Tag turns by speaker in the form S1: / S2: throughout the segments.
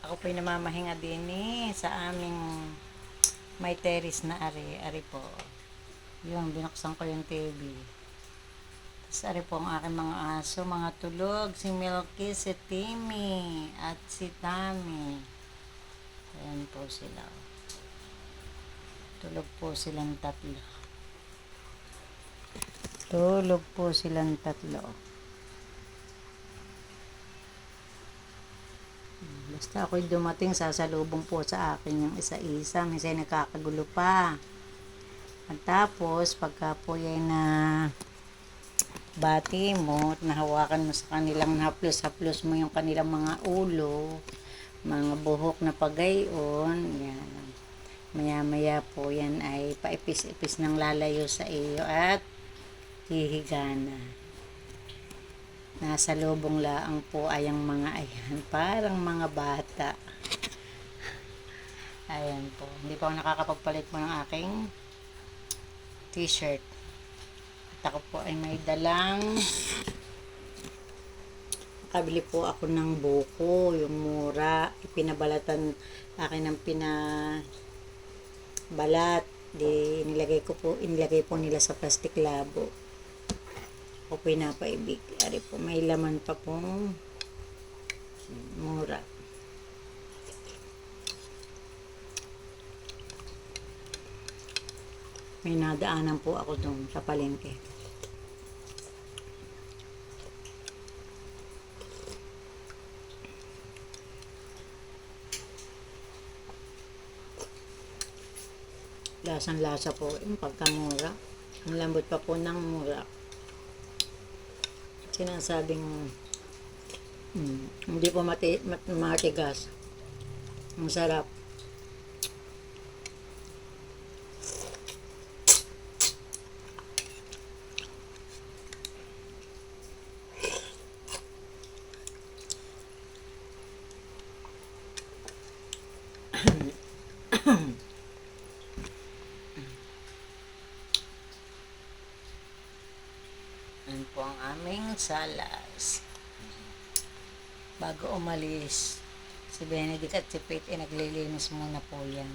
S1: Ako po'y namamahinga din sa aming may terrace na ari po. Yung binuksan ko yung TV. Tapos ari po ang aking mga aso, mga tulog. Si Milky, si Timmy, at si Tammy. Ayan po sila. Tulog po silang tatlo. Tulog po silang tatlo. Basta ako'y dumating, sasalubong po sa akin yung isa-isa. Minsan nakakagulo pa. At tapos, pagka po yan na bati mo at nahawakan mo sa kanilang, haplos-haplos mo yung kanilang mga ulo, mga buhok na pagayon, yan. Maya-maya po yan ay paipis-ipis ng lalayo sa iyo at hihiga na. Nasa lubong laang po ay ang mga ayan, parang mga bata. Ayan po. Hindi pa ako nakakapagpalit po ng aking t-shirt. At ako po ay may dalang, kabili po ako ng buko, yung mura. Ipinabalatan akin ng pinabalat. Inilagay po nila sa plastic labo. Ako po napaibig. Ari po, may laman pa pong mura. May nadaanan po ako doon sa palengke. Lasang-lasa po yung pagkamura. Ang lambot pa po ng mura. Sinasabing hindi po matigas. Ang sarap. Yan po ang aming salas. Bago umalis, si Benedict at si Pete ay naglilinis muna po yan.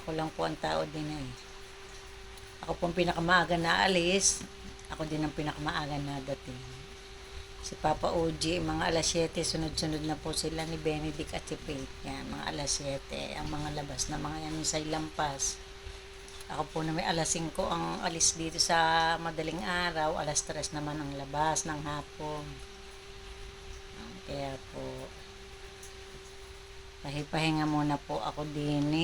S1: Ako lang po ang tao din eh. Ako po ang pinakamaaga na alis. Ako din ang pinakamaaga na dating. Si Papa OG, mga alas 7, sunod-sunod na po sila ni Benedict at si Pete. Yan, mga alas 7, ang mga labas na mga yan sa lampas. Ako po na may alas 5 ang alis dito sa madaling araw, alas 3 naman ang labas ng hapon. Kaya po, pahipahinga muna po ako din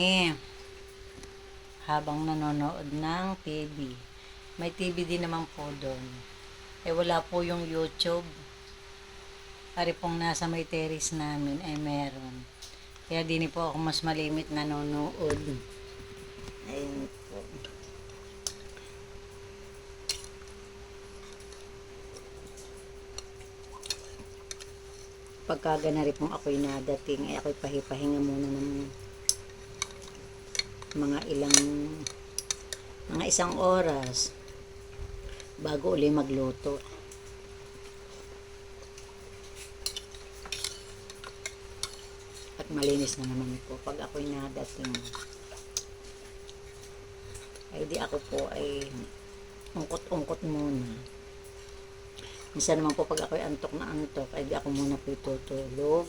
S1: habang nanonood ng TV. May TV din naman po doon. Wala po yung YouTube. Ari pong nasa may terrace namin ay meron. Kaya din po ako mas malimit nanonood. Ayun po. Pagka ganari pong ako'y nadating, ako'y pahipahinga muna ng mga isang oras bago uli magluto. At malinis na naman po pag ako'y nadating. Ay di ako po ay ungkot-ungkot muna. Minsan naman po pag ako'y antok na antok, ay di ako muna po tutulog.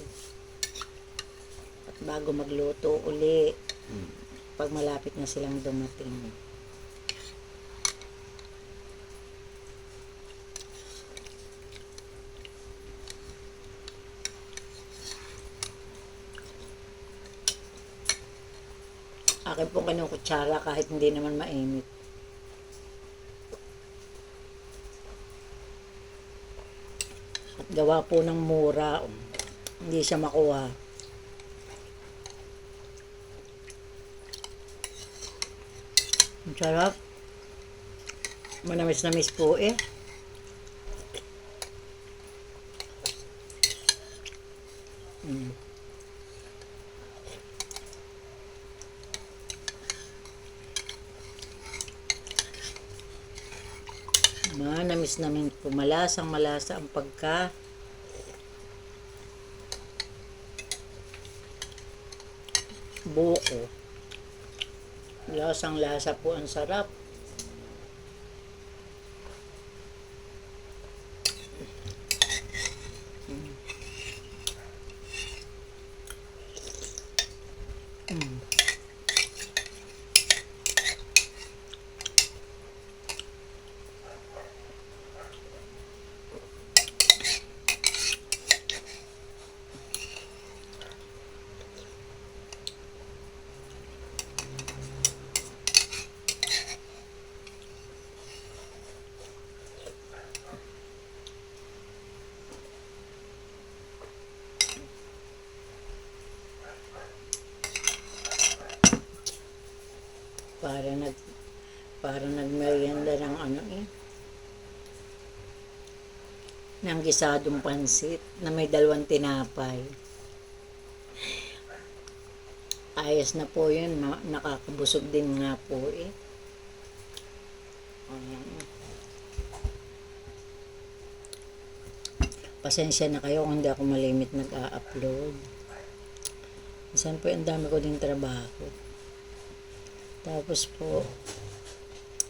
S1: At bago magluto uli, pag malapit na silang dumating. Akin pong kinukutsara kahit hindi naman mainit. At gawa po ng mura, hindi siya makuha. Ang sarap. Manamis-namis po eh. Manamis namin po. Malasang malasa ang buko. Lasang lasa po, ang sarap. Mm. Para nag para nagmerienda ng ano ng gisadong pansit na may dalawang tinapay. Ayos na po yun, nakakabusog din nga po eh. Pasensya na kayo kung hindi ako malimit nag-a-upload. Minsan po ang dami ko din trabaho. Tapos po,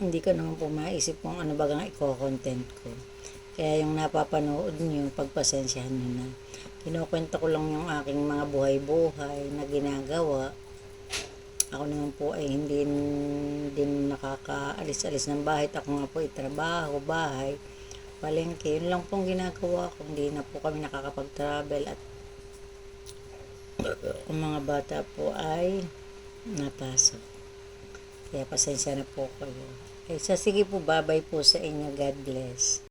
S1: hindi ko naman po maisip kung ano bagang i-content ko. Kaya yung napapanood nyo, pagpasensyahan nyo na. Kinukwento ko lang yung aking mga buhay-buhay na ginagawa. Ako naman po ay hindi din nakakaalis-alis ng bahay. Ako nga po ay trabaho, bahay, palengke. Yun lang pong ginagawa ko. Hindi na po kami nakakapag-travel at ang mga bata po ay napasok. Kaya pasensya na po kayo. Sige po, bye-bye po sa inyo. God bless.